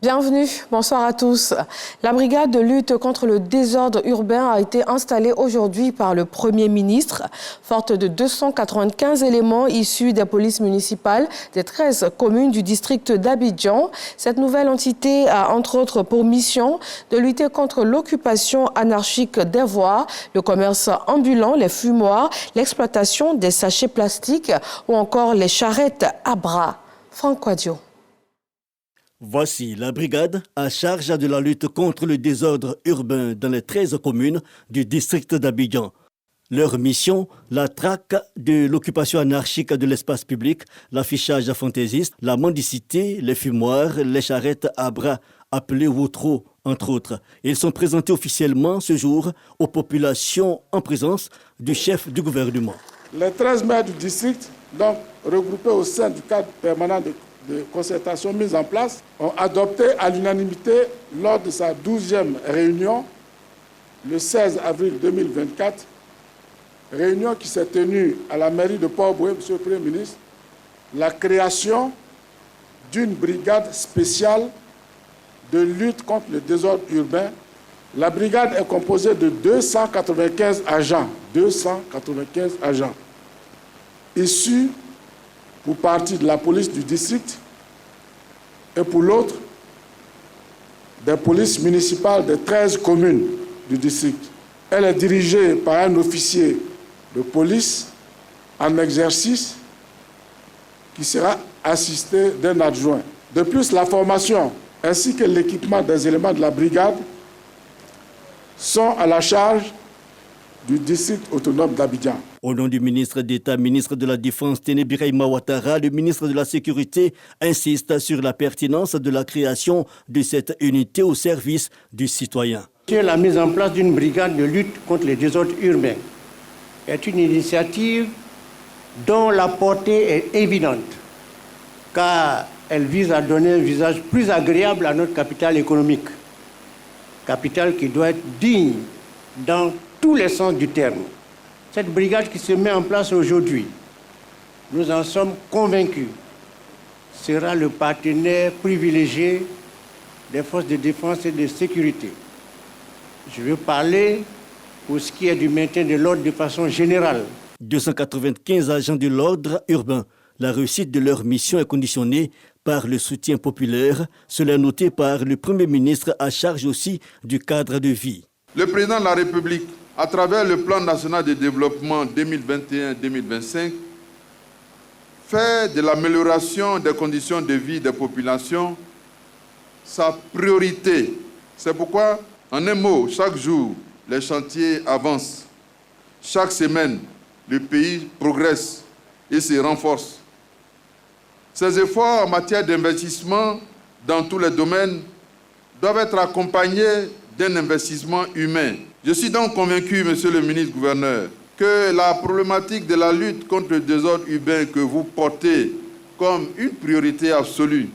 Bienvenue, bonsoir à tous. La brigade de lutte contre le désordre urbain a été installée aujourd'hui par le Premier ministre. Forte de 295 éléments issus des polices municipales des 13 communes du district d'Abidjan, cette nouvelle entité a entre autres pour mission de lutter contre l'occupation anarchique des voies, le commerce ambulant, les fumoirs, l'exploitation des sachets plastiques ou encore les charrettes à bras. Franck Quadio. Voici la brigade à charge de la lutte contre le désordre urbain dans les 13 communes du district d'Abidjan. Leur mission, la traque de l'occupation anarchique de l'espace public, l'affichage fantaisiste, la mendicité, les fumoirs, les charrettes à bras, appelées Wotro, entre autres. Ils sont présentés officiellement ce jour aux populations en présence du chef du gouvernement. Les 13 maires du district, donc regroupés au sein du cadre permanent de concertation mise en place, ont adopté à l'unanimité lors de sa 12e réunion, le 16 avril 2024, réunion qui s'est tenue à la mairie de Port-Boué, Monsieur le Premier ministre, la création d'une brigade spéciale de lutte contre le désordre urbain. La brigade est composée de 295 agents, issus pour partie de la police du district et pour l'autre des polices municipales des 13 communes du district. Elle est dirigée par un officier de police en exercice qui sera assisté d'un adjoint. De plus, la formation ainsi que l'équipement des éléments de la brigade sont à la charge du district autonome d'Abidjan. Au nom du ministre d'État, ministre de la Défense, Téné Birahima Ouattara, le ministre de la Sécurité insiste sur la pertinence de la création de cette unité au service du citoyen. La mise en place d'une brigade de lutte contre les désordres urbains est une initiative dont la portée est évidente, car elle vise à donner un visage plus agréable à notre capitale économique. Capitale qui doit être digne dans tous les sens du terme. Cette brigade qui se met en place aujourd'hui, nous en sommes convaincus, sera le partenaire privilégié des forces de défense et de sécurité. Je veux parler pour ce qui est du maintien de l'ordre de façon générale. 295 agents de l'ordre urbain. La réussite de leur mission est conditionnée par le soutien populaire. Cela est noté par le Premier ministre à charge aussi du cadre de vie. Le président de la République, à travers le plan national de développement 2021-2025, fait de l'amélioration des conditions de vie des populations sa priorité. C'est pourquoi, en un mot, chaque jour, les chantiers avancent. Chaque semaine, le pays progresse et se renforce. Ces efforts en matière d'investissement dans tous les domaines doivent être accompagnés d'un investissement humain. Je suis donc convaincu, monsieur le ministre-gouverneur, que la problématique de la lutte contre le désordre urbain que vous portez comme une priorité absolue,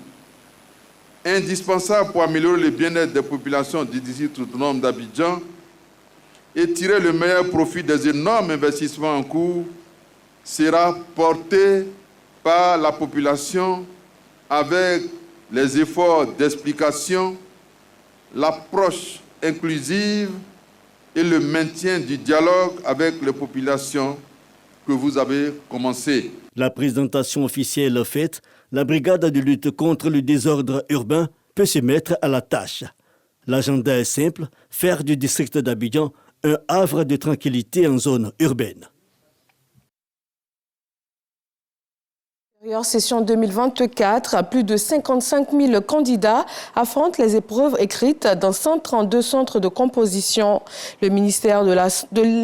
indispensable pour améliorer le bien-être des populations du district autonome d'Abidjan et tirer le meilleur profit des énormes investissements en cours, sera portée par la population avec les efforts d'explication, l'approche inclusive et le maintien du dialogue avec les populations que vous avez commencé. La présentation officielle faite, la brigade de lutte contre le désordre urbain peut se mettre à la tâche. L'agenda est simple, faire du district d'Abidjan un havre de tranquillité en zone urbaine. Session 2024, plus de 55 000 candidats affrontent les épreuves écrites dans 132 centres de composition. Le ministère de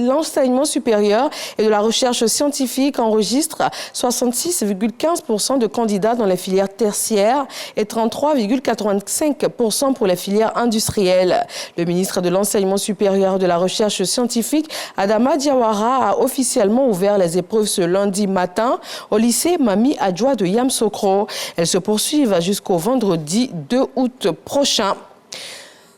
l'Enseignement supérieur et de la Recherche scientifique enregistre 66,15% de candidats dans les filières tertiaires et 33,85% pour les filières industrielles. Le ministre de l'Enseignement supérieur et de la Recherche scientifique, Adama Diawara, a officiellement ouvert les épreuves ce lundi matin au lycée Mami Adjoa de Yamoussoukro. Elles se poursuivent jusqu'au vendredi 2 août prochain.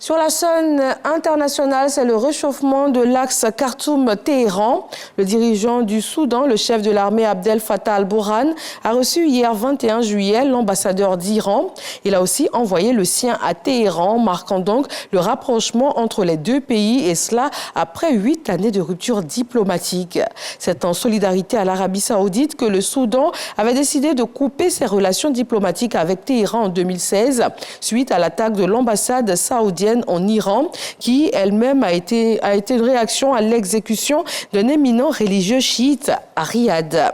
Sur la scène internationale, c'est le réchauffement de l'axe Khartoum-Téhéran. Le dirigeant du Soudan, le chef de l'armée Abdel Fattah al-Burhan, a reçu hier 21 juillet l'ambassadeur d'Iran. Il a aussi envoyé le sien à Téhéran, marquant donc le rapprochement entre les deux pays, et cela après 8 années de rupture diplomatique. C'est en solidarité à l'Arabie saoudite que le Soudan avait décidé de couper ses relations diplomatiques avec Téhéran en 2016, suite à l'attaque de l'ambassade saoudienne en Iran, qui elle-même a été une réaction à l'exécution d'un éminent religieux chiite à Riyad.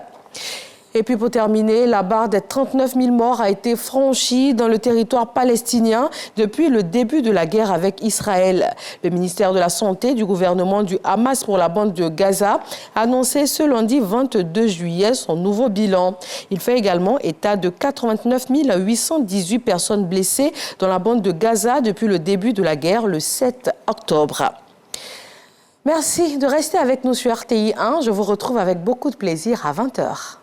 Et puis pour terminer, la barre des 39 000 morts a été franchie dans le territoire palestinien depuis le début de la guerre avec Israël. Le ministère de la Santé du gouvernement du Hamas pour la bande de Gaza a annoncé ce lundi 22 juillet son nouveau bilan. Il fait également état de 89 818 personnes blessées dans la bande de Gaza depuis le début de la guerre le 7 octobre. Merci de rester avec nous sur RTI 1. Je vous retrouve avec beaucoup de plaisir à 20h.